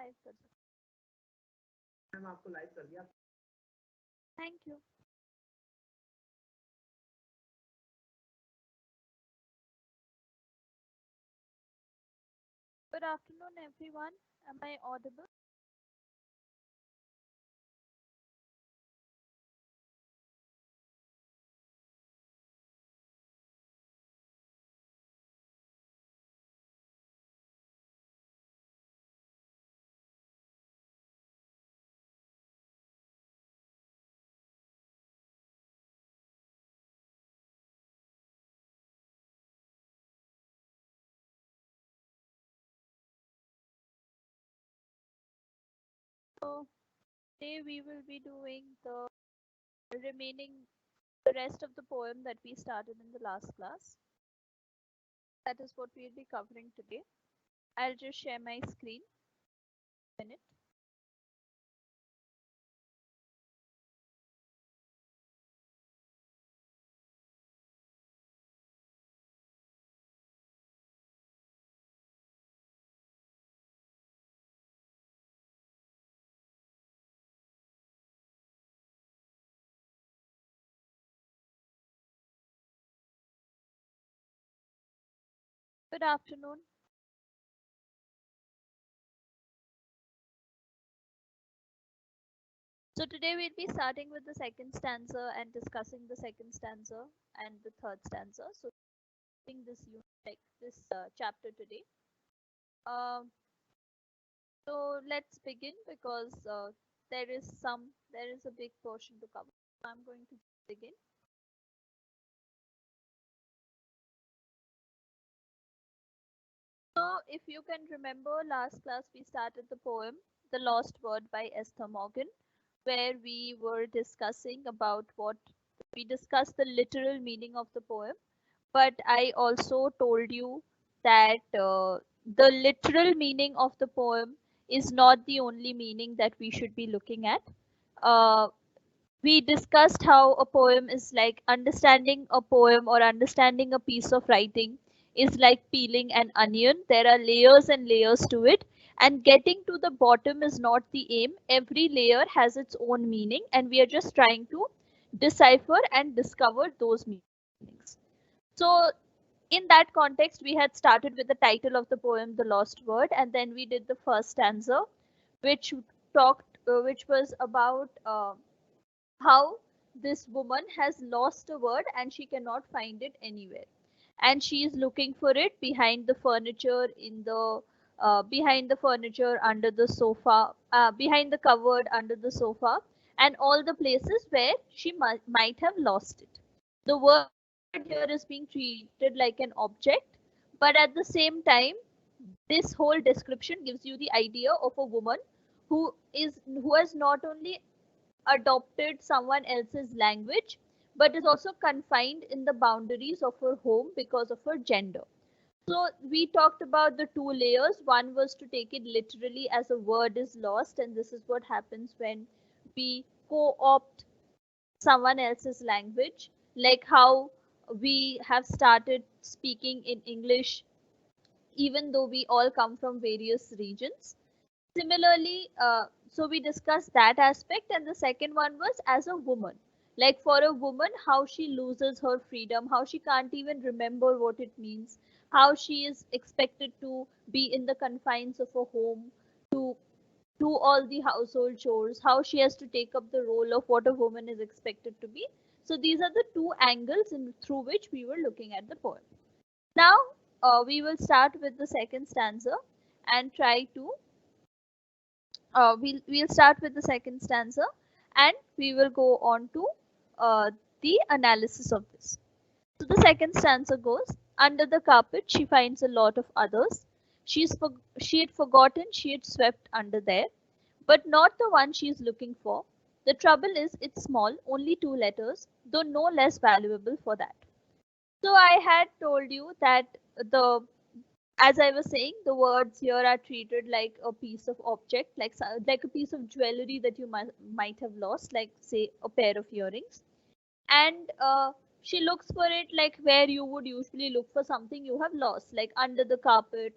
Live कर सकते ma'am आपको लाइव कर दिया। Thank you good afternoon everyone am I audible so today we will be doing the remaining the rest of the poem that we started in the last class. That is what we'll be covering today. I'll just share my screen in a minute. Good afternoon. So today we'll be starting with the second stanza and discussing the second stanza and the third stanza. So in this unit, like this chapter today. Um, so let's begin because there is a big portion to cover. I'm going to begin. So if you can remember last class we started the poem The Lost Word by Esther Morgan, where we were discussing about what we discussed the literal meaning of the poem, but I also told you that the literal meaning of the poem is not the only meaning that we should be looking at. Uh, we discussed how a poem is like understanding a poem or understanding a piece of writing is like peeling an onion. There are layers and layers to it, and getting to the bottom is not the aim. Every layer has its own meaning, and we are just trying to decipher and discover those meanings. So, in that context, we had started with the title of the poem, The Lost Word, and then we did the first stanza, which which was about how this woman has lost a word and she cannot find it anywhere, and she is looking for it behind the furniture behind the furniture, under the sofa, behind the cupboard, under the sofa, and all the places where she might have lost it. The word here is being treated like an object, but at the same time, this whole description gives you the idea of a woman who has not only adopted someone else's language but is also confined in the boundaries of her home because of her gender. So we talked about the two layers. One was to take it literally as a word is lost, and this is what happens when we co-opt someone else's language, like how we have started speaking in English even though we all come from various regions. Similarly, so we discussed that aspect, and the second one was as a woman. Like for a woman, how she loses her freedom, how she can't even remember what it means, how she is expected to be in the confines of a home, to do all the household chores, how she has to take up the role of what a woman is expected to be. So these are the two angles through which we were looking at the poem. Now we will start with the second stanza and try to we'll start with the second stanza and we will go on to the analysis of this. So the second stanza goes, under the carpet she finds a lot of others. She had forgotten she had swept under there, but not the one she is looking for. The trouble is it's small, only two letters, though no less valuable for that. So I had told you that the as I was saying, the words here are treated like a piece of object, like a piece of jewelry that you might have lost, like say a pair of earrings. And she looks for it like where you would usually look for something you have lost, like under the carpet.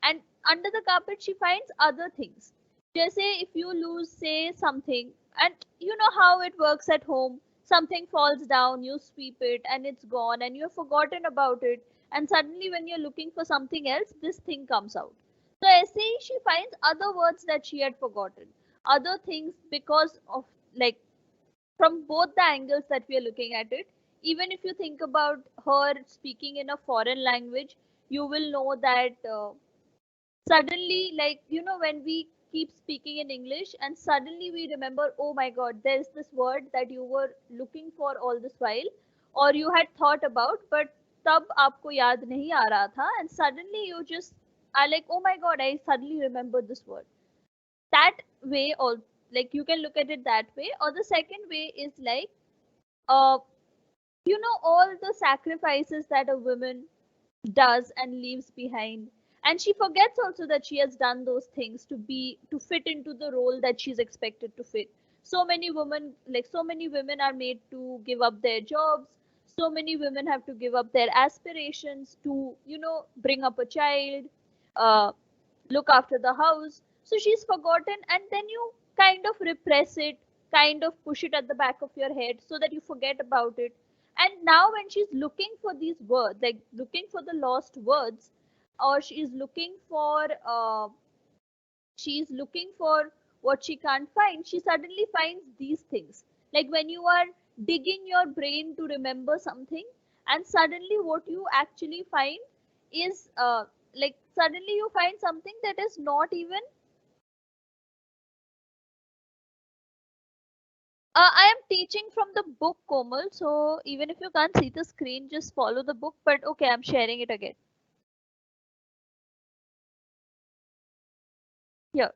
And under the carpet, she finds other things. जैसे if you lose say something, and you know how it works at home, something falls down, you sweep it and it's gone and you've forgotten about it, and suddenly when you're looking for something else, this thing comes out. So ऐसे ही she finds other words that she had forgotten, other things, because of, like, from both the angles that we are looking at it. Even if you think about her speaking in a foreign language, you will know that suddenly, like, when we keep speaking in English and suddenly we remember, oh my god, there's this word that you were looking for all this while, or you had thought about, but tab aapko yaad nahi aa raha tha, and suddenly you just are like, oh my god, I suddenly remembered this word. That way, or like, you can look at it that way, or the second way is like, uh all the sacrifices that a woman does and leaves behind, and she forgets also that she has done those things to fit into the role that she's expected to fit. So many women are made to give up their jobs, so many women have to give up their aspirations to bring up a child, uh, look after the house. So she's forgotten, and then you kind of repress it, kind of push it at the back of your head so that you forget about it. And now, when she's looking for these words, like looking for the lost words, or she's looking for what she can't find, she suddenly finds these things. Like when you are digging your brain to remember something, and suddenly what you actually find is like suddenly you find something that is not even. I am teaching from the book, Komal, so even if you can't see the screen, just follow the book. But okay, I'm sharing it again. Here.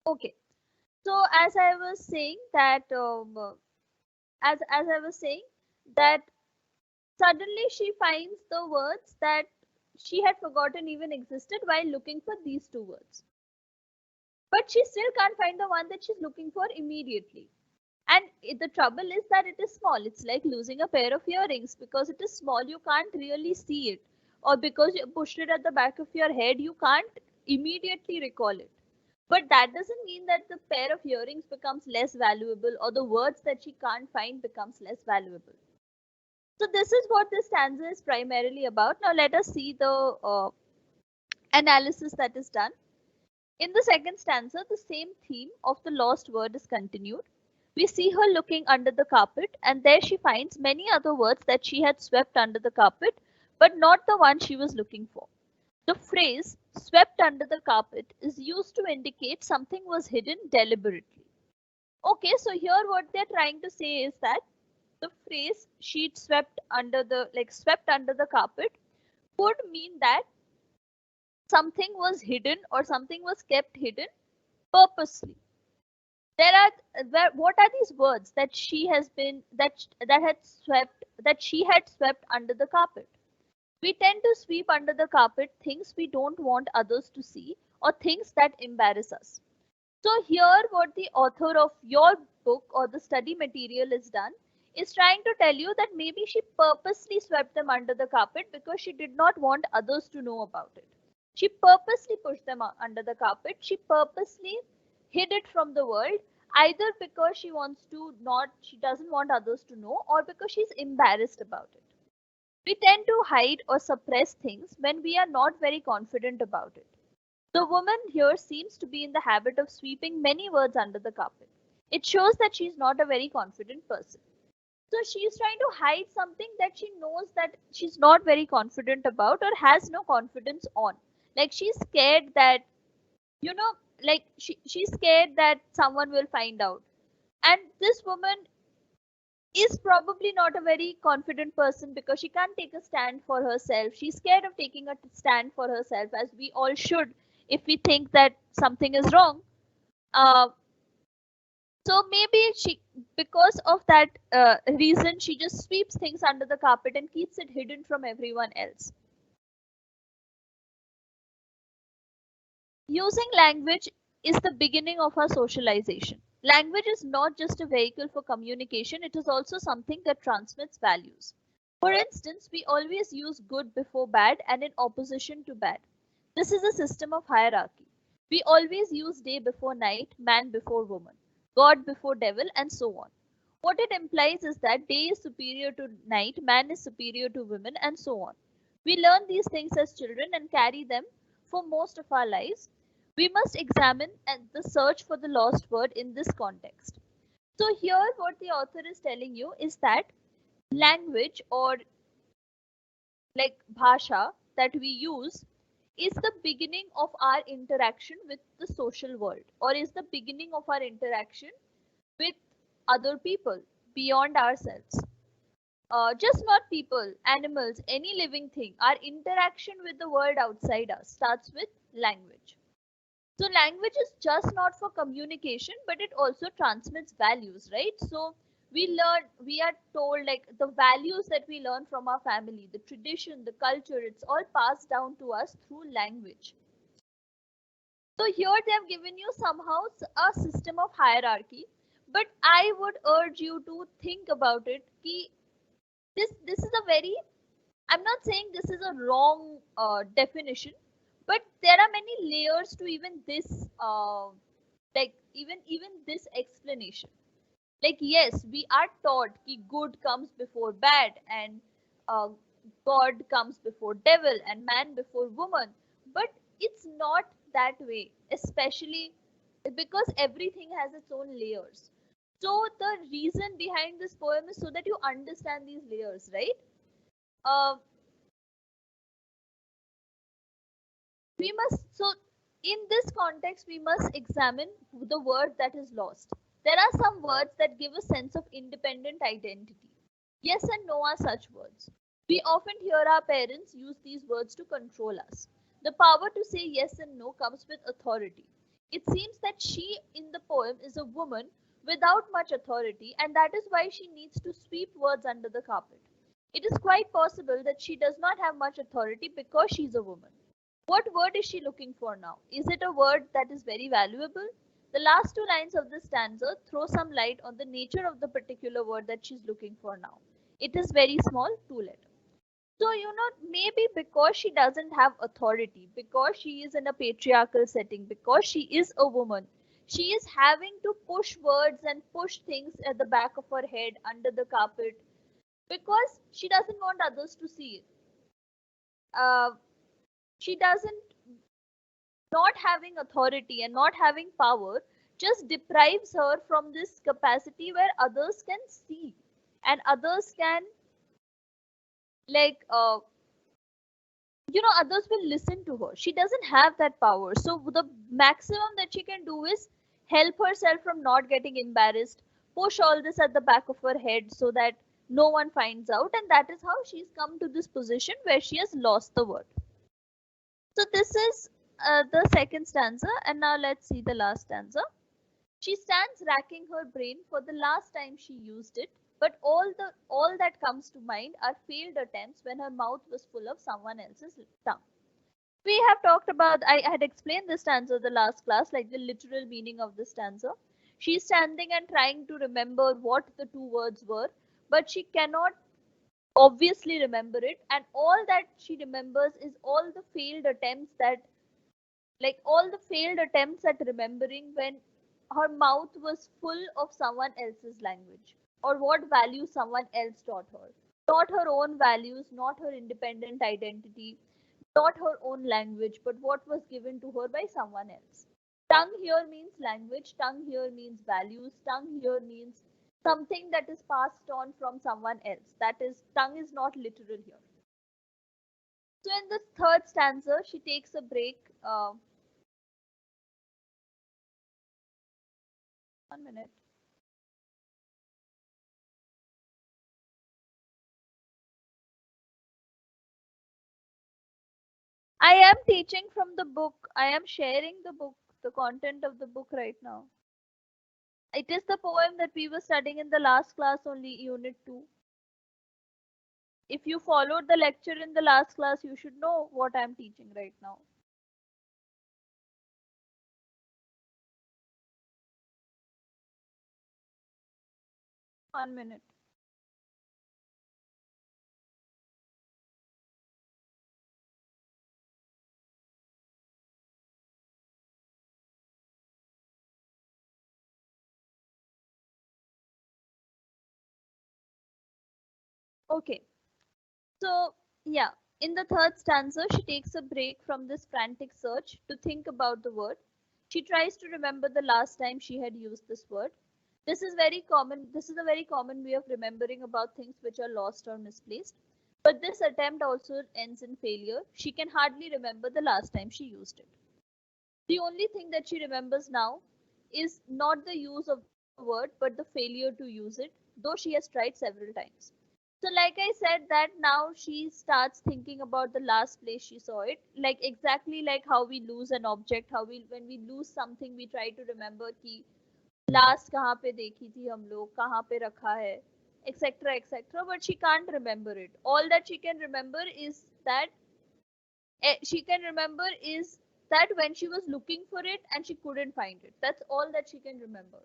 Okay. So as I was saying that as I was saying that suddenly she finds the words that she had forgotten even existed while looking for these two words. But she still can't find the one that she's looking for immediately. And the trouble is that it is small. It's like losing a pair of earrings. Because it is small, you can't really see it. Or because you pushed it at the back of your head, you can't immediately recall it. But that doesn't mean that the pair of earrings becomes less valuable, or the words that she can't find becomes less valuable. So this is what this stanza is primarily about. Now let us see the analysis that is done. In the second stanza, the same theme of the lost word is continued. We see her looking under the carpet, and there she finds many other words that she had swept under the carpet, but not the one she was looking for. The phrase swept under the carpet is used to indicate something was hidden deliberately. Okay, so here what they're trying to say is that the phrase sheet swept under the swept under the carpet could mean that something was hidden or something was kept hidden purposely. There are what are these words that she has been that she had swept under the carpet? We tend to sweep under the carpet things we don't want others to see, or things that embarrass us. So here what the author of your book or the study material is done is trying to tell you that maybe she purposely swept them under the carpet because she did not want others to know about it. She purposely pushed them under the carpet. She purposely hid it from the world, either because she doesn't want others to know, or because she's embarrassed about it. We tend to hide or suppress things when we are not very confident about it. The woman here seems to be in the habit of sweeping many words under the carpet. It shows that she's not a very confident person. So she's trying to hide something that she knows that she's not very confident about or has no confidence on. Like she's scared that, you know, she's scared that someone will find out. And this woman is probably not a very confident person because she can't take a stand for herself. She's scared of taking a stand for herself, as we all should if we think that something is wrong. Uh, so maybe because of that reason, she just sweeps things under the carpet and keeps it hidden from everyone else. Using language is the beginning of our socialization. Language is not just a vehicle for communication, it is also something that transmits values. For instance, we always use good before bad and in opposition to bad. This is a system of hierarchy. We always use day before night, man before woman, God before devil, and so on. What it implies is that day is superior to night, man is superior to women, and so on. We learn these things as children and carry them for most of our lives. We must examine the search for the lost word in this context. So, here, what the author is telling you is that language, or like bhasha, that we use is the beginning of our interaction with the social world, or is the beginning of our interaction with other people beyond ourselves. Just not people, animals, any living thing. Our interaction with the world outside us starts with language. So language is just not for communication, but it also transmits values, right? So we are told like the values that we learn from our family, the tradition, the culture, it's all passed down to us through language. So here they have given you somehow a system of hierarchy, but I would urge you to think about it. Ki this is a very, I'm not saying this is a wrong definition, but there are many layers to even this even this explanation. Like yes, we are taught that good comes before bad, and uh, God comes before devil, and man before woman, but it's not that way, especially because everything has its own layers. So the reason behind this poem is so that you understand these layers, right? uh, we must so in this context we must examine the word that is lost. There are some words that give a sense of independent identity. Yes and no are such words. We often hear our parents use these words to control us. The power to say yes and no comes with authority. It seems that she in the poem is a woman without much authority, and that is why she needs to sweep words under the carpet. It is quite possible that she does not have much authority because she is a woman. What word is she looking for now? Is it a word that is very valuable? The last two lines of this stanza throw some light on the nature of the particular word that she's looking for now. It is very small, two letter. So, maybe because she doesn't have authority, because she is in a patriarchal setting, because she is a woman, she is having to push words and push things at the back of her head, under the carpet, because she doesn't want others to see it. Uh, she doesn't Not having authority and not having power just deprives her from this capacity where others can see and others can like others will listen to her. She doesn't have that power, so the maximum that she can do is help herself from not getting embarrassed, push all this at the back of her head so that no one finds out, and that is how she's come to this position where she has lost the word. So this is the second stanza, and now let's see the last stanza. She stands racking her brain for the last time she used it, but all that comes to mind are failed attempts when her mouth was full of someone else's tongue. We have talked about, I had explained this stanza the last class, like the literal meaning of the stanza. She's standing and trying to remember what the two words were, but she cannot obviously remember it, and all that she remembers is all the failed attempts at remembering when her mouth was full of someone else's language, or what value someone else taught her. Not her own values, not her independent identity, not her own language, but what was given to her by someone else. Tongue here means language, tongue here means values, tongue here means something that is passed on from someone else. That is, tongue is not literal here. So in the third stanza, she takes a break. 1 minute. I am teaching from the book. I am sharing the book, the content of the book right now. It is the poem that we were studying in the last class only, unit 2. If you followed the lecture in the last class, you should know what I am teaching right now. 1 minute. Okay, so yeah, in the third stanza, she takes a break from this frantic search to think about the word. She tries to remember the last time she had used this word. This is very common. This is a very common way of remembering about things which are lost or misplaced. But this attempt also ends in failure. She can hardly remember the last time she used it. The only thing that she remembers now is not the use of the word, but the failure to use it, though she has tried several times. So, like I said, that now she starts thinking about the last place she saw it, like exactly like how we lose an object, how we when we lose something, we try to remember कि last कहाँ पे देखी थी हम लोग, कहाँ पे रखा है, etc. etc. But she can't remember it. All that she can remember is that when she was looking for it and she couldn't find it. That's all that she can remember.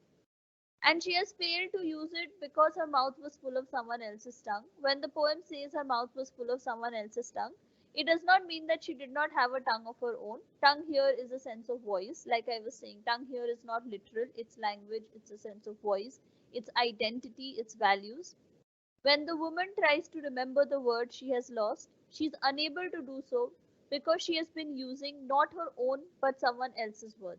And she has failed to use it because her mouth was full of someone else's tongue. When the poem says her mouth was full of someone else's tongue, it does not mean that she did not have a tongue of her own. Tongue here is a sense of voice. Like I was saying, tongue here is not literal, it's language, it's a sense of voice, it's identity, it's values. When the woman tries to remember the word she has lost, she is unable to do so because she has been using not her own but someone else's word.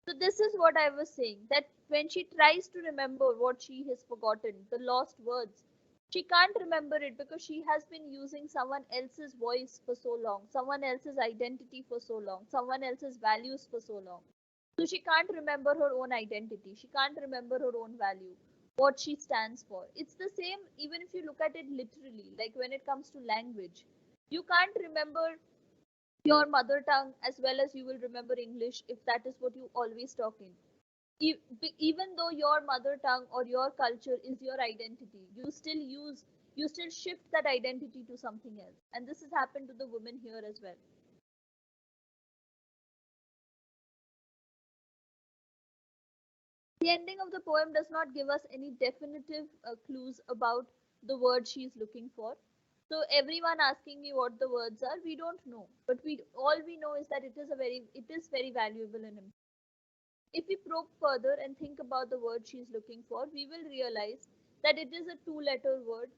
So, this is what I was saying, that when she tries to remember what she has forgotten, the lost words, she can't remember it because she has been using someone else's voice for so long, someone else's identity for so long, someone else's values for so long. So she can't remember her own identity. She can't remember her own value, what she stands for. It's the same even if you look at it literally, like when it comes to language. You can't remember your mother tongue as well as you will remember English if that is what you always talk in. Even though your mother tongue or your culture is your identity, you still shift that identity to something else. And this has happened to the women here as well. The ending of the poem does not give us any definitive clues about the word she is looking for. So everyone asking me what the words are, we don't know. But we all we know is that it is very valuable and important. If we probe further and think about the word she is looking for, we will realize that it is a two-letter word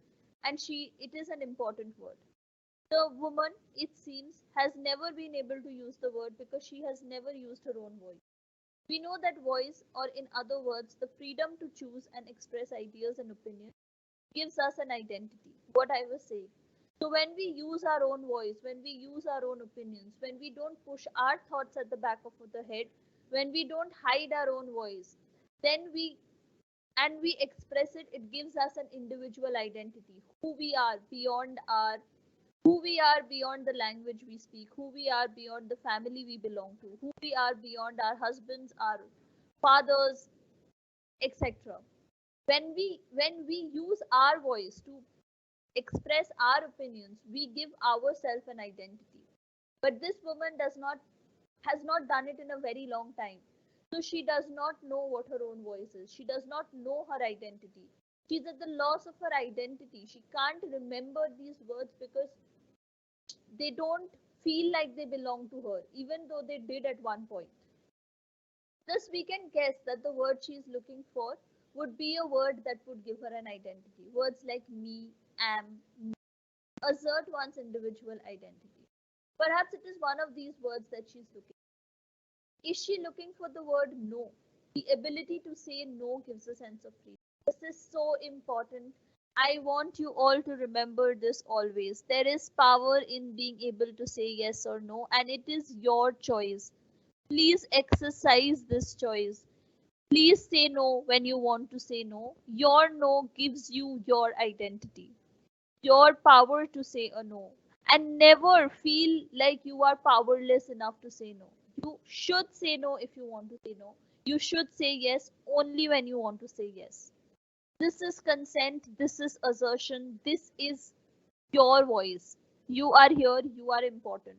and it is an important word. The woman, it seems, has never been able to use the word because she has never used her own voice. We know that voice, or in other words, the freedom to choose and express ideas and opinions, gives us an identity. What I was saying. So, when we use our own voice, when we use our own opinions, when we don't push our thoughts at the back of the head, when we don't hide our own voice, then we express it, it gives us an individual identity, who we are beyond the language we speak, who we are beyond the family we belong to, who we are beyond our husbands, our fathers, etc. When we use our voice to express our opinions, we give ourselves an identity. But this woman does not has not done it in a very long time. So she does not know what her own voice is. She does not know her identity. She's at the loss of her identity. She can't remember these words because they don't feel like they belong to her, even though they did at one point. Thus, we can guess that the word she is looking for would be a word that would give her an identity. Words like me, am, assert one's individual identity. Perhaps it is one of these words that she's looking for. Is she looking for the word no? The ability to say no gives a sense of freedom. This is so important. I want you all to remember this always. There is power in being able to say yes or no, and it is your choice. Please exercise this choice. Please say no when you want to say no. Your no gives you your identity, your power to say a no. And never feel like you are powerless enough to say no. You should say no if you want to say no. You should say yes only when you want to say yes. This is consent, this is assertion, this is your voice. You are here, you are important.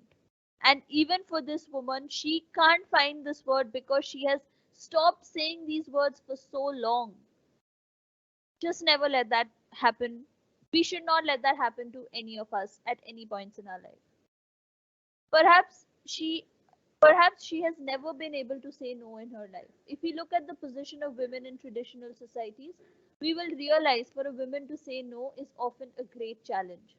And even for this woman, she can't find this word because she has stopped saying these words for so long. Just never let that happen. We should not let that happen to any of us at any points in our life. Perhaps she Perhaps she has never been able to say no in her life. If we look at the position of women in traditional societies, we will realize for a woman to say no is often a great challenge.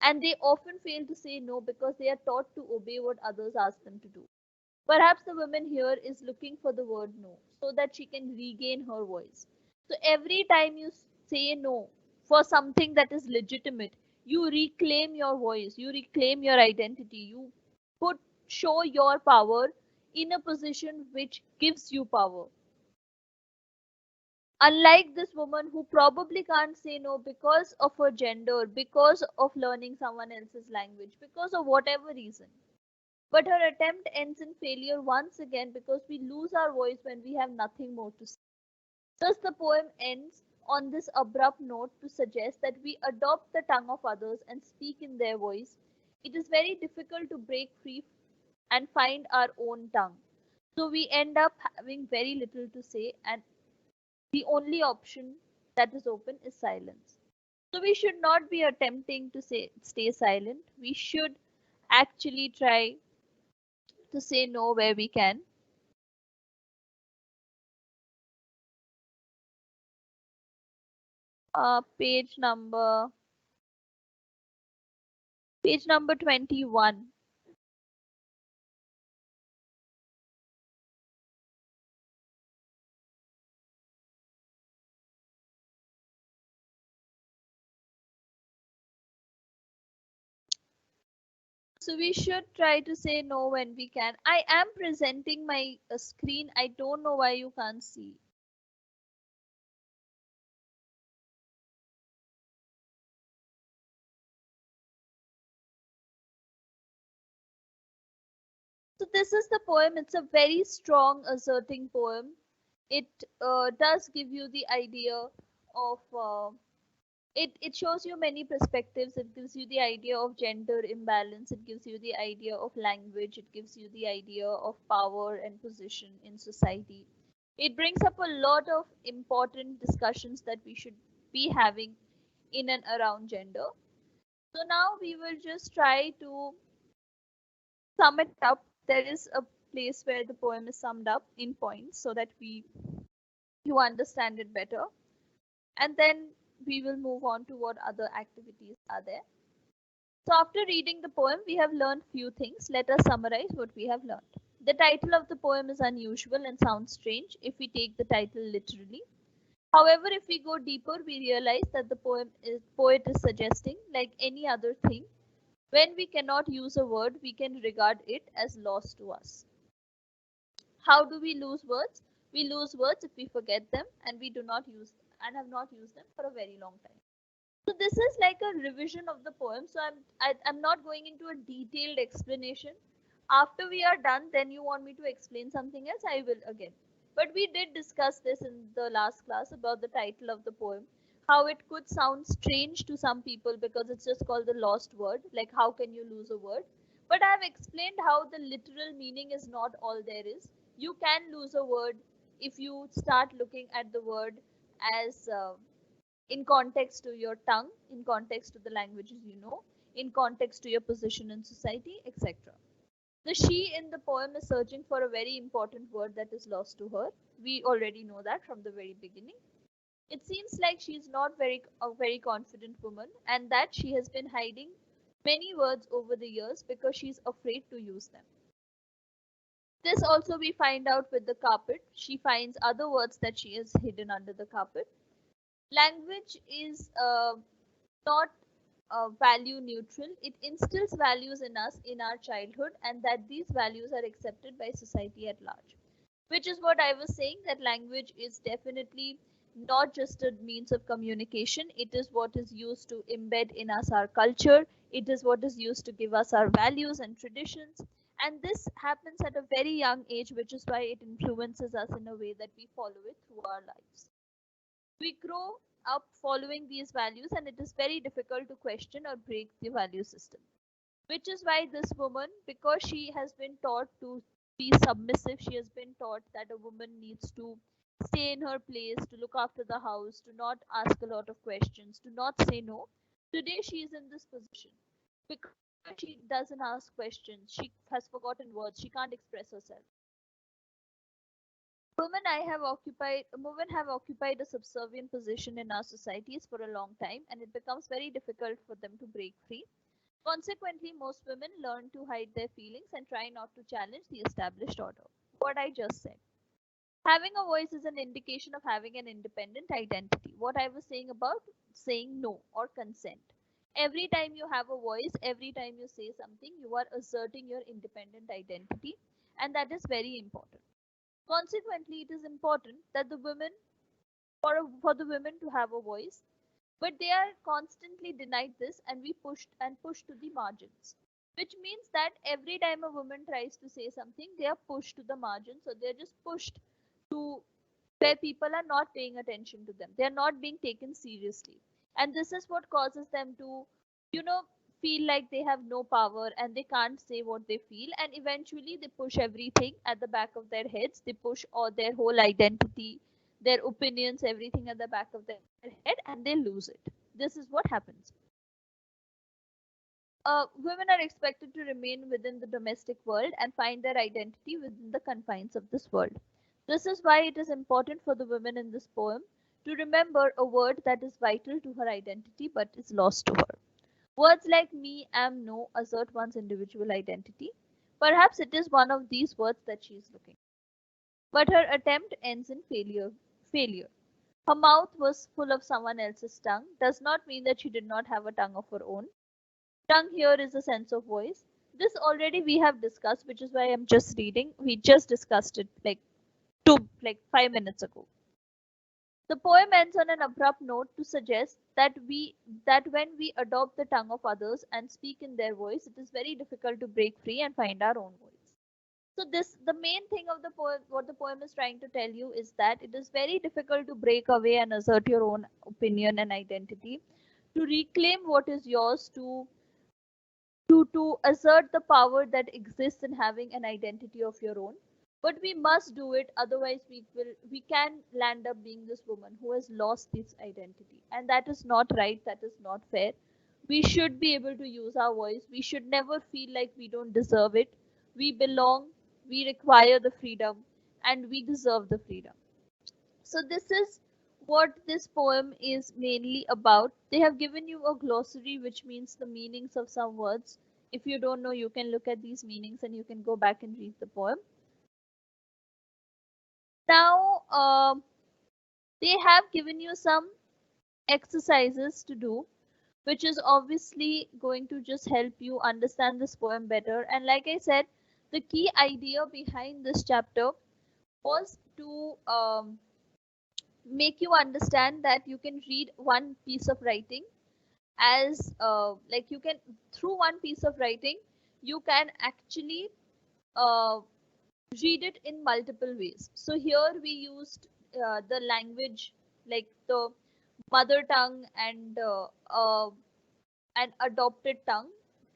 And they often fail to say no because they are taught to obey what others ask them to do. Perhaps the woman here is looking for the word no so that she can regain her voice. So every time you say no for something that is legitimate, you reclaim your voice, you reclaim your identity, you put show your power in a position which gives you power. Unlike this woman who probably can't say no because of her gender, because of learning someone else's language, because of whatever reason. But her attempt ends in failure once again because we lose our voice when we have nothing more to say. Thus, the poem ends on this abrupt note to suggest that we adopt the tongue of others and speak in their voice. It is very difficult to break free and find our own tongue. So, we end up having very little to say, and the only option that is open is silence. So, we should not be attempting to stay silent. We should actually try to say no where we can. uh, page number page number 21. So we should try to say no when we can. I am presenting my screen. I don't know why you can't see. So this is the poem. It's a very strong asserting poem. It does give you the idea of it shows you many perspectives. It gives you the idea of gender imbalance. It gives you the idea of language. It gives you the idea of power and position in society. It brings up a lot of important discussions that we should be having in and around gender. So now we will just try to sum it up. There is a place where the poem is summed up in points so that we you understand it better, and then we will move on to what other activities are there. So after reading the poem, we have learned few things. Let us summarize what we have learned. The title of the poem is unusual and sounds strange if we take the title literally. However, if we go deeper, we realize that the poet is suggesting, like any other thing, when we cannot use a word, we can regard it as lost to us. How do we lose words? We lose words if we forget them and we do not use them and have not used them for a very long time. So this is like a revision of the poem. So I'm not going into a detailed explanation. After we are done, then you want me to explain something else, I will again. But we did discuss this in the last class about the title of the poem, how it could sound strange to some people because it's just called the lost word. Like, how can you lose a word? But I've explained how the literal meaning is not all there is. You can lose a word if you start looking at the word as in context to your tongue, in context to the languages you know, in context to your position in society, etc. The she in the poem is searching for a very important word that is lost to her. We already know that from the very beginning. It seems like she is not a very confident woman and that she has been hiding many words over the years because she is afraid to use them. This also we find out with the carpet. She finds other words that she has hidden under the carpet. Language is not value neutral. It instills values in us in our childhood, and that these values are accepted by society at large. Which is what I was saying, that language is definitely not just a means of communication, it is what is used to embed in us our culture, it is what is used to give us our values and traditions. And this happens at a very young age, which is why it influences us in a way that we follow it through our lives. We grow up following these values, and it is very difficult to question or break the value system. Which is why this woman, because she has been taught to be submissive, she has been taught that a woman needs to stay in her place, to look after the house, to not ask a lot of questions, to not say no. Today she is in this position because but she doesn't ask questions. She has forgotten words. She can't express herself. Women have occupied a subservient position in our societies for a long time, and it becomes very difficult for them to break free. Consequently, most women learn to hide their feelings and try not to challenge the established order. What I just said. Having a voice is an indication of having an independent identity. What I was saying about saying no or consent. Every time you have a voice, every time you say something, you are asserting your independent identity, and that is very important. Consequently, it is important that the women, for the women to have a voice, but they are constantly denied this, and we pushed to the margins, which means that every time a woman tries to say something, they are pushed to the margins, so they're just pushed to where people are not paying attention to them. They are not being taken seriously. And this is what causes them to, you know, feel like they have no power and they can't say what they feel. And eventually they push everything at the back of their heads. They push all their whole identity, their opinions, everything at the back of their head, and they lose it. This is what happens. Women are expected to remain within the domestic world and find their identity within the confines of this world. This is why it is important for the women in this poem to remember a word that is vital to her identity but is lost to her. Words like me, am, no assert one's individual identity. Perhaps it is one of these words that she is looking for. But her attempt ends in failure. Failure. Her mouth was full of someone else's tongue does not mean that she did not have a tongue of her own. Tongue here is a sense of voice. This already we have discussed, which is why I'm just reading. We just discussed it like 5 minutes ago. The poem ends on an abrupt note to suggest that when we adopt the tongue of others and speak in their voice, it is very difficult to break free and find our own voice. So this the main thing of the poem, what the poem is trying to tell you is that it is very difficult to break away and assert your own opinion and identity, to reclaim what is yours, to assert the power that exists in having an identity of your own. But we must do it, otherwise we can land up being this woman who has lost this identity, and that is not right, that is not fair. We should be able to use our voice. We should never feel like we don't deserve it. We belong, we require the freedom, and we deserve the freedom. So this is what this poem is mainly about. They have given you a glossary which means the meanings of some words. If you don't know, you can look at these meanings and you can go back and read the poem. Now, they have given you some exercises to do, which is obviously going to just help you understand this poem better. And like I said, the key idea behind this chapter was to make you understand that you can read one piece of writing as like you can, through one piece of writing you can actually uh, read it in multiple ways. So here we used the language, like the mother tongue and an adopted tongue,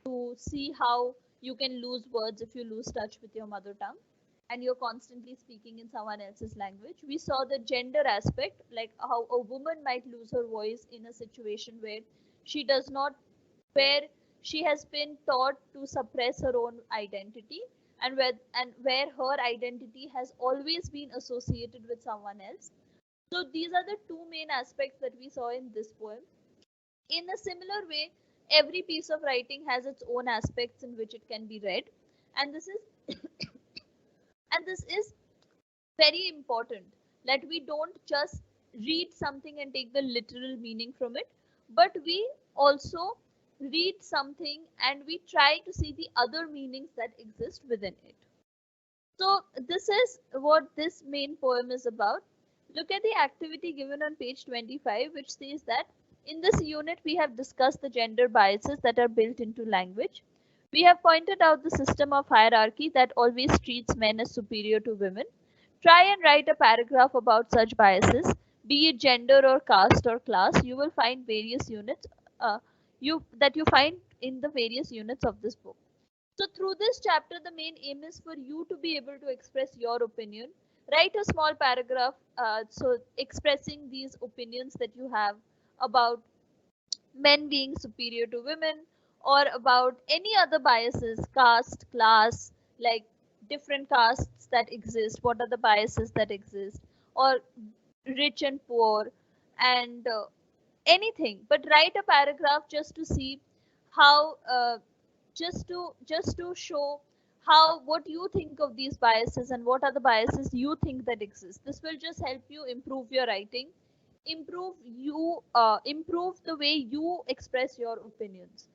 to see how you can lose words if you lose touch with your mother tongue and you're constantly speaking in someone else's language. We saw the gender aspect, like how a woman might lose her voice in a situation where she does not, where she has been taught to suppress her own identity, and where her identity has always been associated with someone else. So these are the two main aspects that we saw in this poem. In a similar way, every piece of writing has its own aspects in which it can be read, and this is very important, that we don't just read something and take the literal meaning from it, but we also read something and we try to see the other meanings that exist within it. So this is what this main poem is about. Look at the activity given on page 25, which says that in this unit we have discussed the gender biases that are built into language. We have pointed out the system of hierarchy that always treats men as superior to women. Try and write a paragraph about such biases, be it gender or caste or class. You will find various units you find in the various units of this book. So through this chapter, the main aim is for you to be able to express your opinion. Write a small paragraph, so expressing these opinions that you have about men being superior to women, or about any other biases, caste, class, like different castes that exist, what are the biases that exist, or rich and poor, and anything. But write a paragraph just to see how, just to show how, what you think of these biases and what are the biases you think that exist. This will just help you improve your writing, improve the way you express your opinions.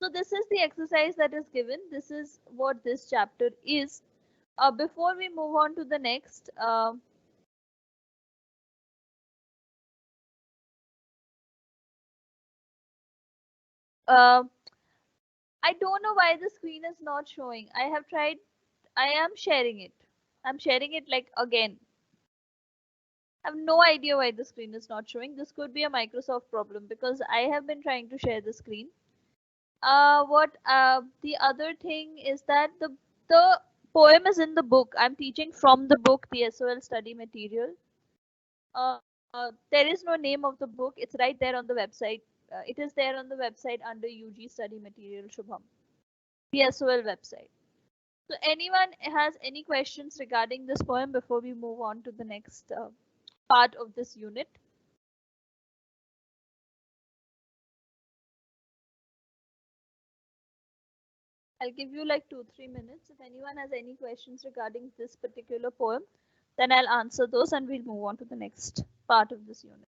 So this is the exercise that is given. This is what this chapter is. Before we move on to the next, uh, I don't know why the screen is not showing. I have tried. I am sharing it. I'm sharing it like again. I have no idea why the screen is not showing. This could be a Microsoft problem because I have been trying to share the screen. What the other thing is that the poem is in the book. I'm teaching from the book, the SOL study material. Uh, there is no name of the book. It's right there on the website. It is there on the website under UG study material, Shubham. The SOL website. So anyone has any questions regarding this poem before we move on to the next part of this unit? I'll give you like 2-3 minutes. If anyone has any questions regarding this particular poem, then I'll answer those and we'll move on to the next part of this unit.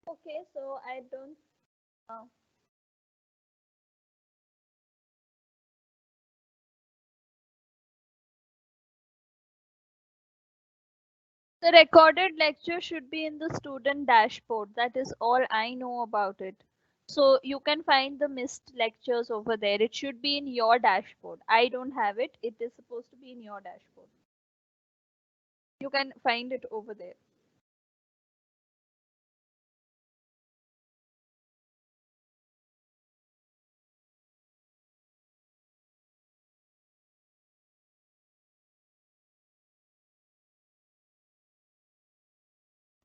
Okay, so I don't. Uh, the recorded lecture should be in the student dashboard. That is all I know about it. So you can find the missed lectures over there. It should be in your dashboard. I don't have it. It is supposed to be in your dashboard. You can find it over there.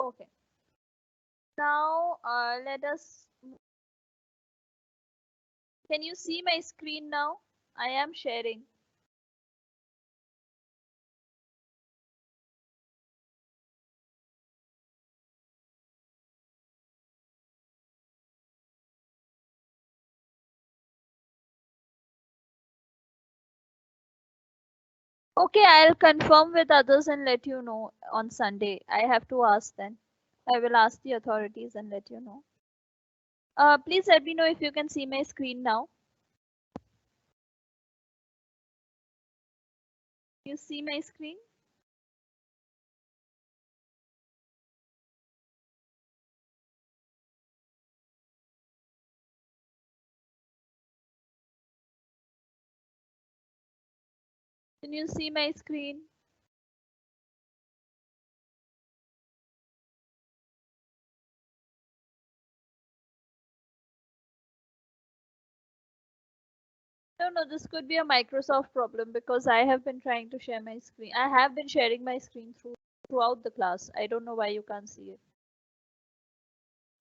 Okay. Now let us. Can you see my screen now? I am sharing. Okay, I'll confirm with others and let you know on Sunday. I have to ask then. I will ask the authorities and let you know. Please let me know if you can see my screen now. You see my screen? Can you see my screen? No, no, this could be a Microsoft problem because I have been trying to share my screen. I have been sharing my screen throughout the class. I don't know why you can't see it.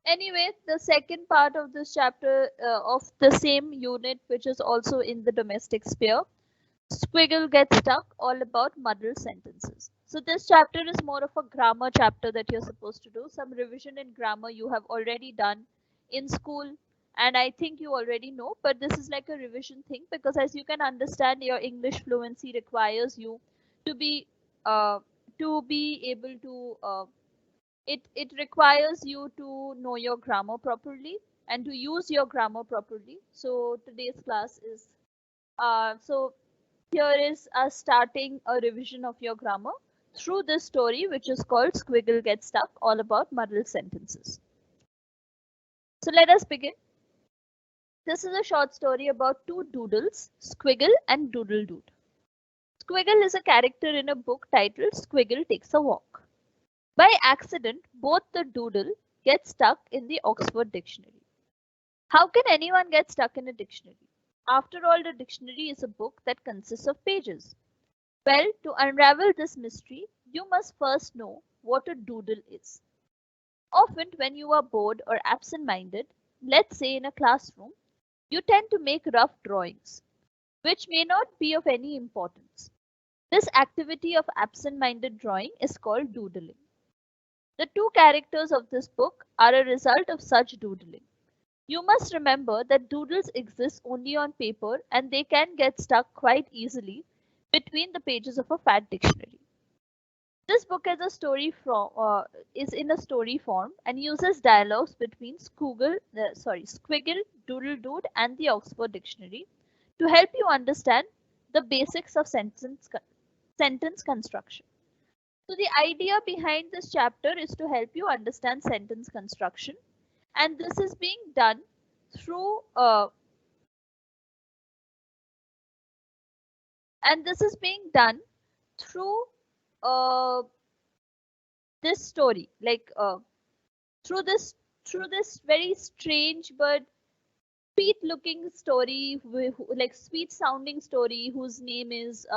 Anyway, the second part of this chapter of the same unit, which is also in the domestic sphere, squiggle gets stuck, all about muddled sentences. So this chapter is more of a grammar chapter that you're supposed to do. Some revision in grammar you have already done in school and I think you already know, but this is like a revision thing because as you can understand, your English fluency requires you to be uh, able to it requires you to know your grammar properly and to use your grammar properly. So today's class is so here is us starting a revision of your grammar through this story, which is called Squiggle Gets Stuck, all about muddled sentences. So let us begin. This is a short story about two doodles, Squiggle and Doodle Dude. Squiggle is a character in a book titled Squiggle Takes a Walk. By accident, both the doodle get stuck in the Oxford Dictionary. How can anyone get stuck in a dictionary? After all, the dictionary is a book that consists of pages. Well, to unravel this mystery, you must first know what a doodle is. Often, when you are bored or absent minded, let's say in a classroom, you tend to make rough drawings, which may not be of any importance. This activity of absent minded drawing is called doodling. The two characters of this book are a result of such doodling. You must remember that doodles exist only on paper and they can get stuck quite easily between the pages of a fat dictionary. This book is in a story form and uses dialogues between Squiggle, Doodle Dude, and the Oxford Dictionary to help you understand the basics of sentence construction. So the idea behind this chapter is to help you understand sentence construction, and this is being done through and this is being done through uh, this story, through this very strange but sweet looking story, like sweet sounding story, whose name is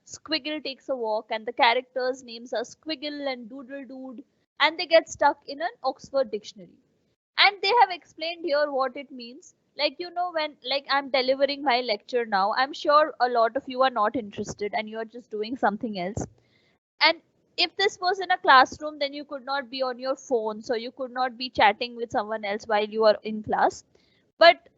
Squiggle Takes a Walk, and the characters' names are Squiggle and Doodle Dude, and they get stuck in an Oxford dictionary. And they have explained here what it means. Like, you know, when like I'm delivering my lecture now, I'm sure a lot of you are not interested and you are just doing something else. And if this was in a classroom, then you could not be on your phone, so you could not be chatting with someone else while you are in class. But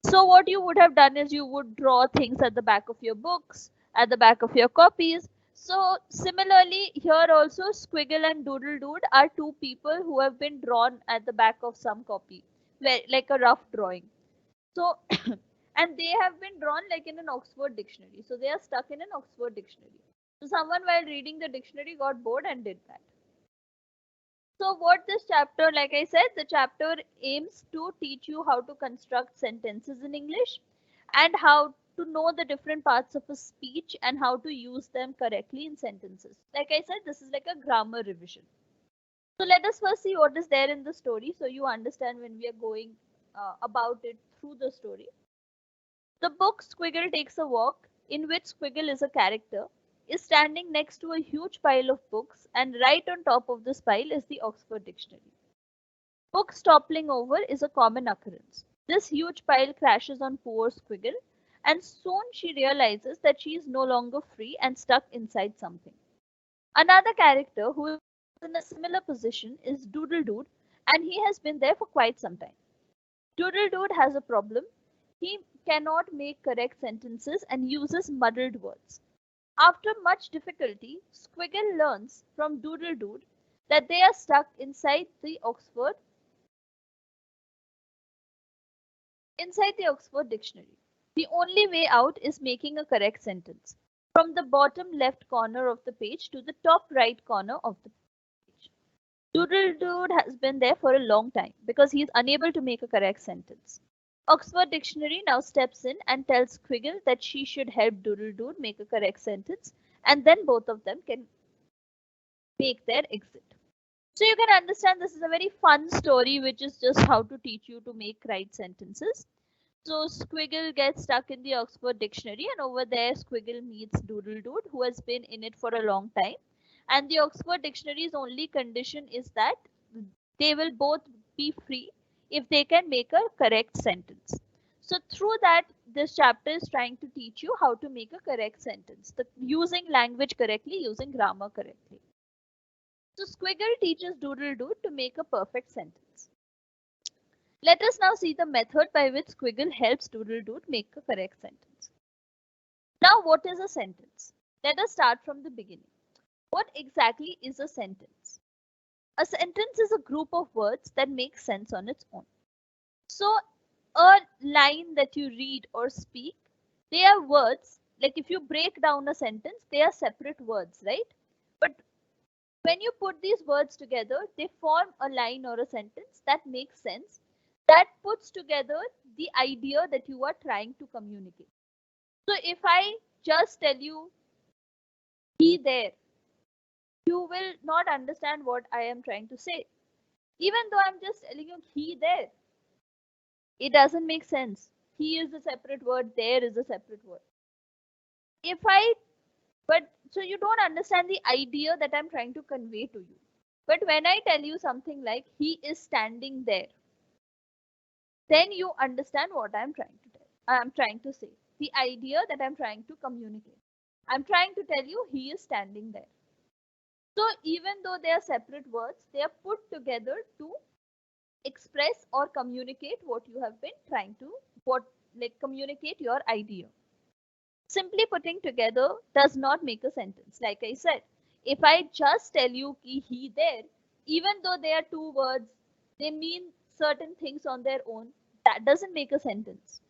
so what you would have done is you would draw things at the back of your books, at the back of your copies. So similarly, here also Squiggle and Doodle Dude are two people who have been drawn at the back of some copy, like a rough drawing. So and they have been drawn like in an Oxford dictionary. So they are stuck in an Oxford dictionary. So someone while reading the dictionary got bored and did that. So what this chapter, like I said, the chapter aims to teach you how to construct sentences in English and how to know the different parts of a speech and how to use them correctly in sentences. Like I said, this is like a grammar revision. So let us first see what is there in the story so you understand when we are going about it through the story. The book Squiggle Takes a Walk, in which Squiggle is a character, is standing next to a huge pile of books, and right on top of this pile is the Oxford Dictionary. Books toppling over is a common occurrence. This huge pile crashes on poor Squiggle, and soon she realizes that she is no longer free and stuck inside something. Another character who is in a similar position is Doodle Dude, and he has been there for quite some time. Doodle Dude has a problem. He cannot make correct sentences and uses muddled words. After much difficulty, Squiggle learns from Doodle Dude that they are stuck inside the Oxford Dictionary. The only way out is making a correct sentence from the bottom left corner of the page to the top right corner of the page. Doodle Dude has been there for a long time because he is unable to make a correct sentence. Oxford Dictionary now steps in and tells Squiggle that she should help Doodle Dude make a correct sentence, and then both of them can make their exit. So you can understand this is a very fun story, which is just how to teach you to make right sentences. So Squiggle gets stuck in the Oxford Dictionary, and over there Squiggle meets Doodle Dude, who has been in it for a long time. And the Oxford Dictionary's only condition is that they will both be free if they can make a correct sentence. So through that, this chapter is trying to teach you how to make a correct sentence, using language correctly, using grammar correctly. So Squiggle teaches Doodle Dude to make a perfect sentence. Let us now see the method by which Squiggle helps Doodle Doot make a correct sentence. Now, what is a sentence? Let us start from the beginning. What exactly is a sentence? A sentence is a group of words that make sense on its own. So, a line that you read or speak, they are words. Like if you break down a sentence, they are separate words, right? But when you put these words together, they form a line or a sentence that makes sense, that puts together the idea that you are trying to communicate. So if I just tell you, he there, you will not understand what I am trying to say. Even though I'm just telling you, he there, it doesn't make sense. He is a separate word, there is a separate word. If I, but so you don't understand the idea that I'm trying to convey to you. But when I tell you something like, he is standing there, then you understand what I'm trying to say, the idea that I'm trying to communicate. I'm trying to tell you he is standing there. So even though they are separate words, they are put together to express or communicate what you have been trying to, what, like, communicate your idea. Simply putting together does not make a sentence. Like I said, if I just tell you ki he there, even though they are two words, they mean certain things on their own, that doesn't make a sentence.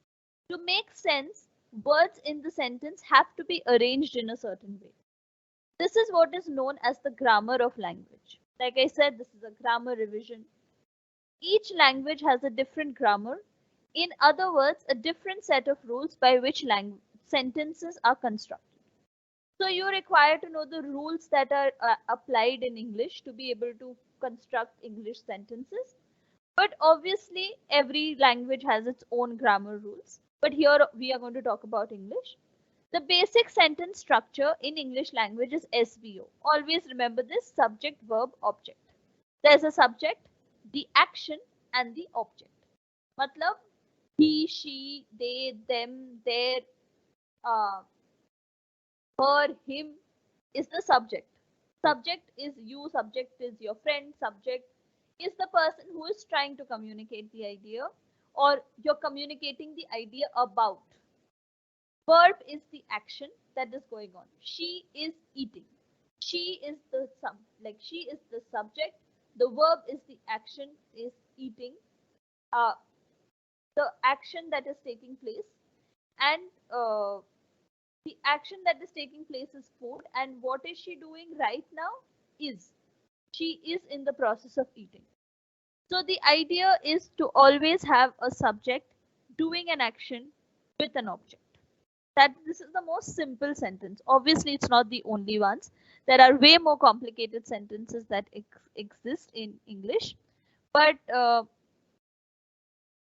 To make sense, words in the sentence have to be arranged in a certain way. This is what is known as the grammar of language. Like I said, this is a grammar revision. Each language has a different grammar. In other words, a different set of rules by which sentences are constructed. So you require to know the rules that are applied in English to be able to construct English sentences. But obviously, every language has its own grammar rules. But here we are going to talk about English. The basic sentence structure in English language is SVO. Always remember this: subject, verb, object. There's a subject, the action, and the object. Matlab, he, she, they, them, their, uh, her, him is the subject. Subject is you, subject is your friend, subject is the person who is trying to communicate the idea, or you're communicating the idea about. Verb is the action that is going on. She is eating. She is the she is the subject. The verb is the action, is eating. Uh, the action that is taking place, and the action that is taking place is food. And what is she doing right now? Is she is in the process of eating. So the idea is to always have a subject doing an action with an object. That this is the most simple sentence. Obviously, it's not the only ones. There are way more complicated sentences that exist in English. But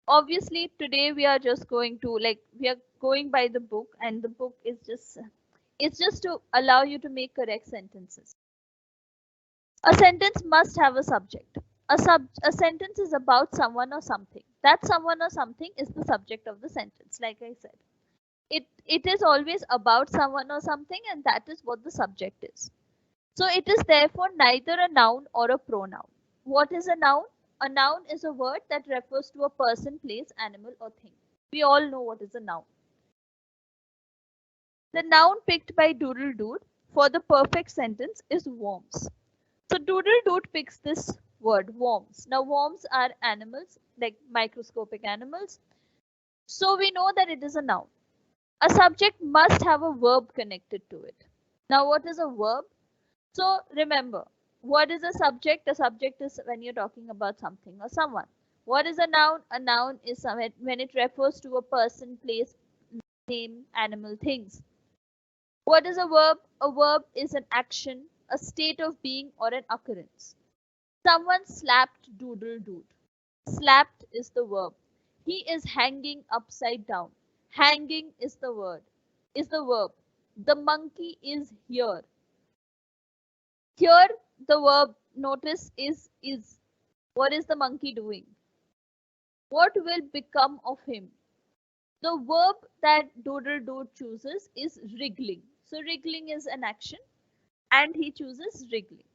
obviously, today we are just going to, like, we are going by the book, and the book is just, it's just to allow you to make correct sentences. A sentence must have a subject. A sentence is about someone or something. That someone or something is the subject of the sentence, like I said. It is always about someone or something, and that is what the subject is. So it is therefore neither a noun or a pronoun. What is a noun? A noun is a word that refers to a person, place, animal, or thing. We all know what is a noun. The noun picked by Doodle Doot for the perfect sentence is worms. So Doodle Doot picks this word, worms. Now worms are animals, like microscopic animals. So we know that it is a noun. A subject must have a verb connected to it. Now what is a verb? So remember, what is a subject? A subject is when you're talking about something or someone. What is a noun? A noun is when it refers to a person, place, name, animal, things. What is a verb? A verb is an action, a state of being, or an occurrence. Someone slapped Doodle Doot. Slapped is the verb. He is hanging upside down. Hanging is the word. Is the verb. The monkey is here. Here the verb, notice, is. What is the monkey doing? What will become of him? The verb that Doodle Doot chooses is wriggling. So wriggling is an action, and he chooses wriggling.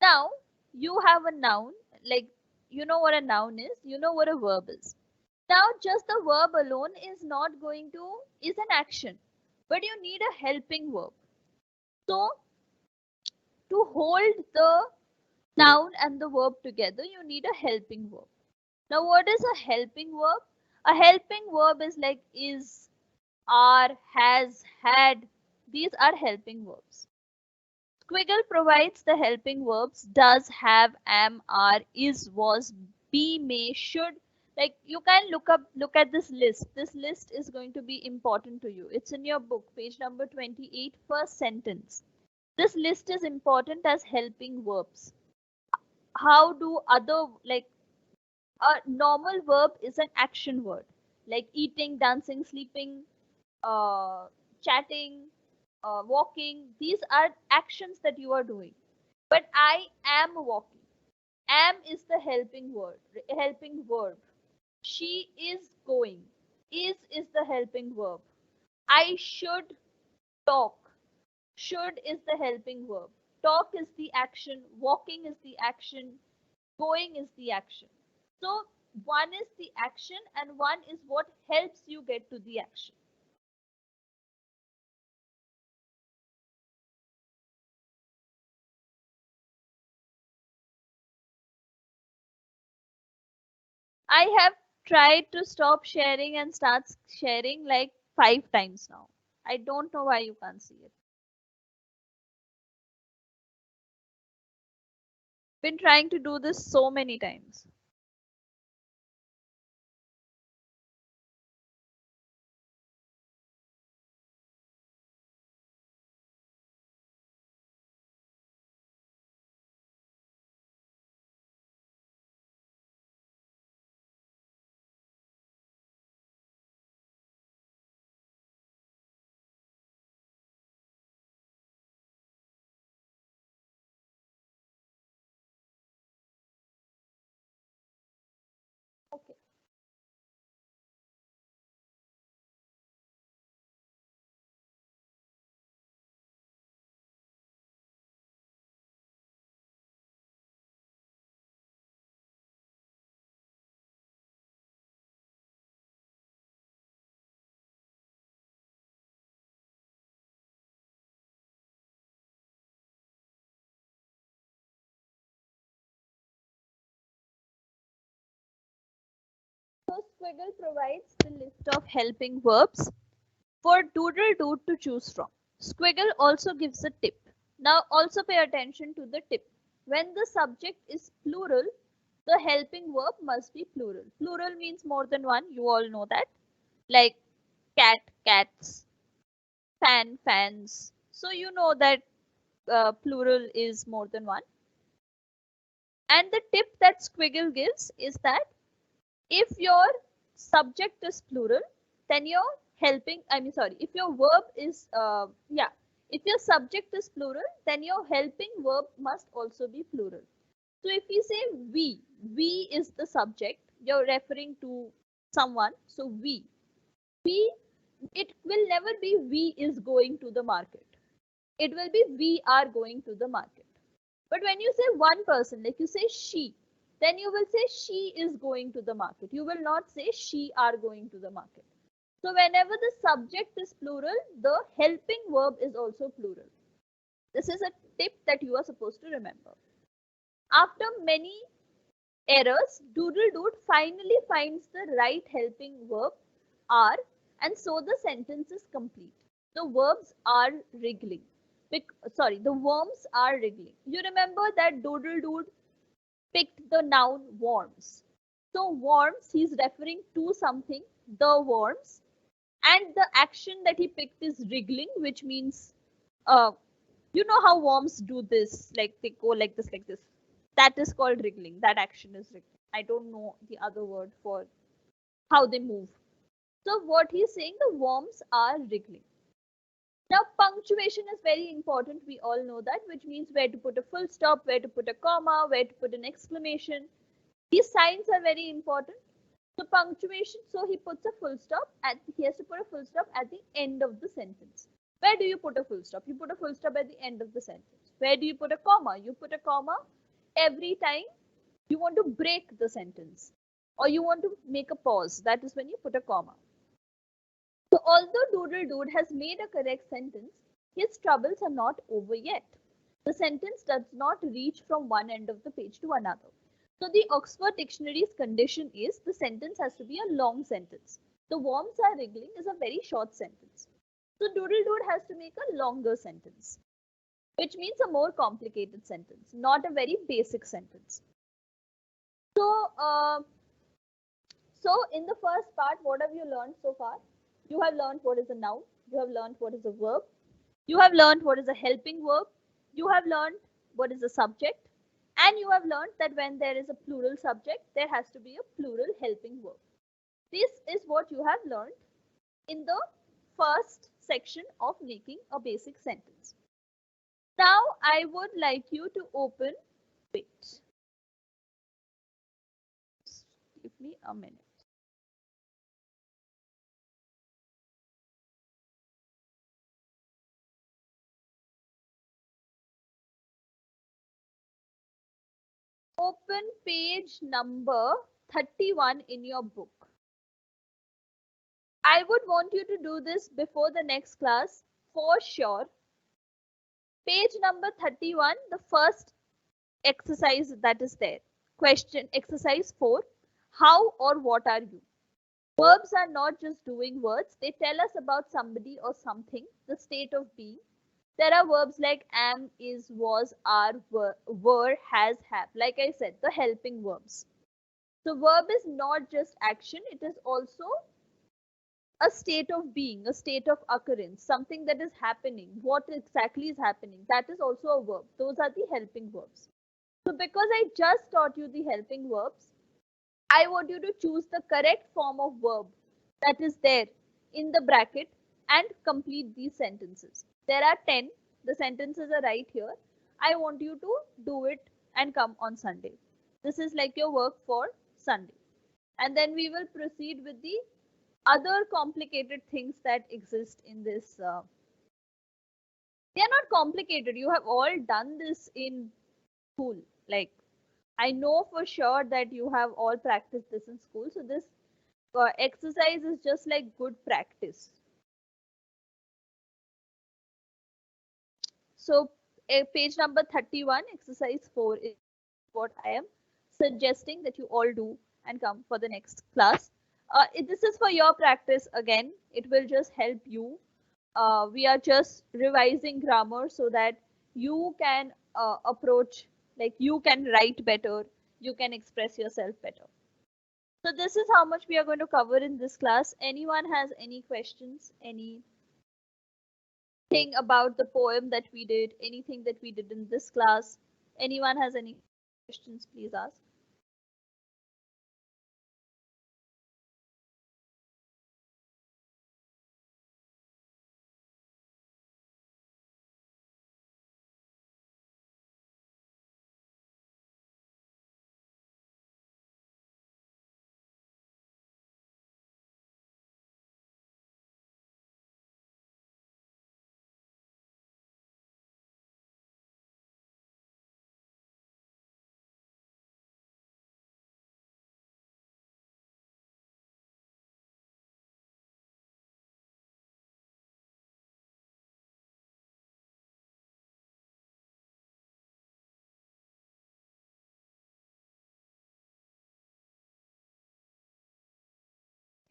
Now you have a noun, like you know what a noun is, you know what a verb is. Now, just the verb alone is not going to, is an action, but you need a helping verb. So, to hold the noun and the verb together, you need a helping verb. Now, what is a helping verb? A helping verb is like is, are, has, had. These are helping verbs. Squiggle provides the helping verbs does, have, am, are, is, was, be, may, should. Like you can look at this list. This list is going to be important to you. It's in your book, page number 28, first sentence. This list is important as helping verbs. How do other, like a normal verb is an action word, like eating, dancing, sleeping, chatting, walking. These are actions that you are doing. But I am walking. Am is the helping word, helping verb. She is going. Is the helping verb. I should talk. Should is the helping verb. Talk is the action. Walking is the action. Going is the action. So one is the action and one is what helps you get to the action. I have tried to stop sharing and start sharing like 5 times now. I don't know why you can't see it. Been trying to do this so many times. Okay. So Squiggle provides the list of helping verbs for Doodle Dude to choose from. Squiggle also gives a tip. Now also pay attention to the tip. When the subject is plural, the helping verb must be plural. Plural means more than one. You all know that. Like cat, cats, fan, fans. So you know that plural is more than one. And the tip that Squiggle gives is that if your subject is plural, then your helping, I mean, sorry, if your verb is, if your subject is plural, then your helping verb must also be plural. So if we say we is the subject, you're referring to someone. So we, it will never be we is going to the market. It will be we are going to the market. But when you say one person, like you say she, then you will say she is going to the market. You will not say she are going to the market. So whenever the subject is plural, the helping verb is also plural. This is a tip that you are supposed to remember. After many errors, Doodle Dude finally finds the right helping verb are, and so the sentence is complete. The verbs are wriggling. The worms are wriggling. You remember that Doodle Dude picked the noun worms. So worms, he's referring to something, the worms, and the action that he picked is wriggling, which means, uh, you know how worms do this, like they go like this, like this. That is called wriggling. That action is wriggling. I don't know the other word for how they move. So what he's saying, the worms are wriggling. Now punctuation is very important. We all know that, which means where to put a full stop, where to put a comma, where to put an exclamation. These signs are very important. So punctuation, so he puts a full stop he has to put a full stop at the end of the sentence. Where do you put a full stop? You put a full stop at the end of the sentence. Where do you put a comma? You put a comma every time You want to break the sentence, or you want to make a pause. That is when you put a comma. So although Doodle Dude has made a correct sentence, his troubles are not over yet. The sentence does not reach from one end of the page to another. So the Oxford Dictionary's condition is the sentence has to be a long sentence. The worms are wriggling is a very short sentence. So Doodle Dude has to make a longer sentence, which means a more complicated sentence, not a very basic sentence. So, in the first part, what have you learned so far? You have learned what is a noun. You have learned what is a verb. You have learned what is a helping verb. You have learned what is a subject. And you have learned that when there is a plural subject, there has to be a plural helping verb. This is what you have learned in the first section of making a basic sentence. Now, I would like you to open, wait, give me a minute. Open page number 31 in your book. I would want you to do this before the next class for sure. Page number 31, the first exercise that is there. Question exercise 4. How or what are you? Verbs are not just doing words. They tell us about somebody or something, the state of being. There are verbs like am, is, was, are, were, has, have. Like I said, the helping verbs. So verb is not just action. It is also a state of being, a state of occurrence, something that is happening. What exactly is happening? That is also a verb. Those are the helping verbs. So because I just taught you the helping verbs, I want you to choose the correct form of verb that is there in the bracket and complete these sentences. There are 10. The sentences are right here. I want you to do it and come on Sunday. This is like your work for Sunday. And then we will proceed with the other complicated things that exist in this. They are not complicated. You have all done this in school. Like, I know for sure that you have all practiced this in school. So this exercise is just like good practice. So page number 31, exercise 4 is what I am suggesting that you all do and come for the next class. This is for your practice again. It will just help you. We are just revising grammar so that you can approach, like you can write better, you can express yourself better. So this is how much we are going to cover in this class. Anyone has any questions, anything about the poem that we did, anything that we did in this class? Anyone has any questions, please ask.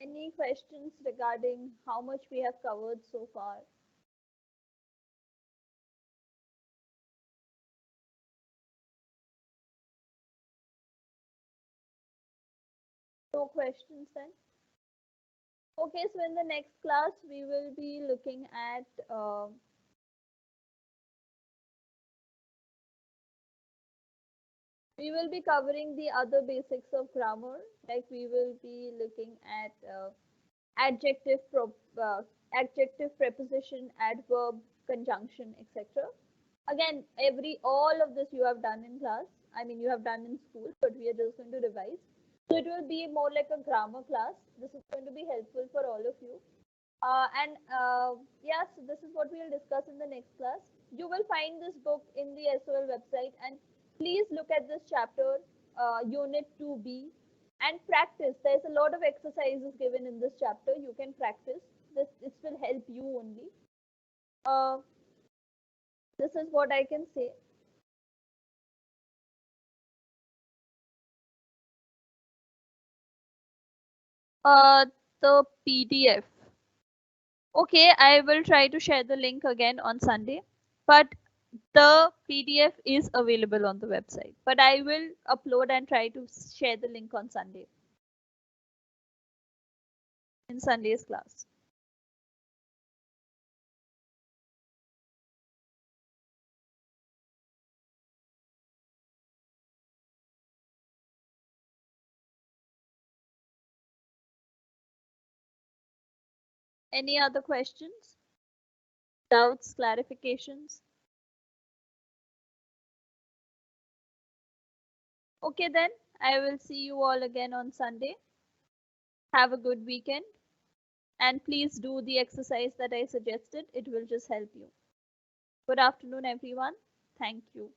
Any questions regarding how much we have covered so far? No questions then? Okay, so in the next class, we will be looking at we will be covering the other basics of grammar, like we will be looking at adjective, adjective, preposition, adverb, conjunction, etc. Again, all of this you have done in class. I mean, you have done in school, but we are just going to revise. So it will be more like a grammar class. This is going to be helpful for all of you. Yeah, so this is what we will discuss in the next class. You will find this book in the SOL website, and please look at this chapter Unit 2B, and practice. There's a lot of exercises given in this chapter. You can practice. This will help you only. Uh, this is what I can say. Uh, the PDF. Okay, I will try to share the link again on Sunday, but the PDF is available on the website. But I will upload and try to share the link on Sunday in Sunday's class. Any other questions, doubts, clarifications? Okay, then I will see you all again on Sunday. Have a good weekend, and please do the exercise that I suggested. It will just help you. Good afternoon, everyone. Thank you.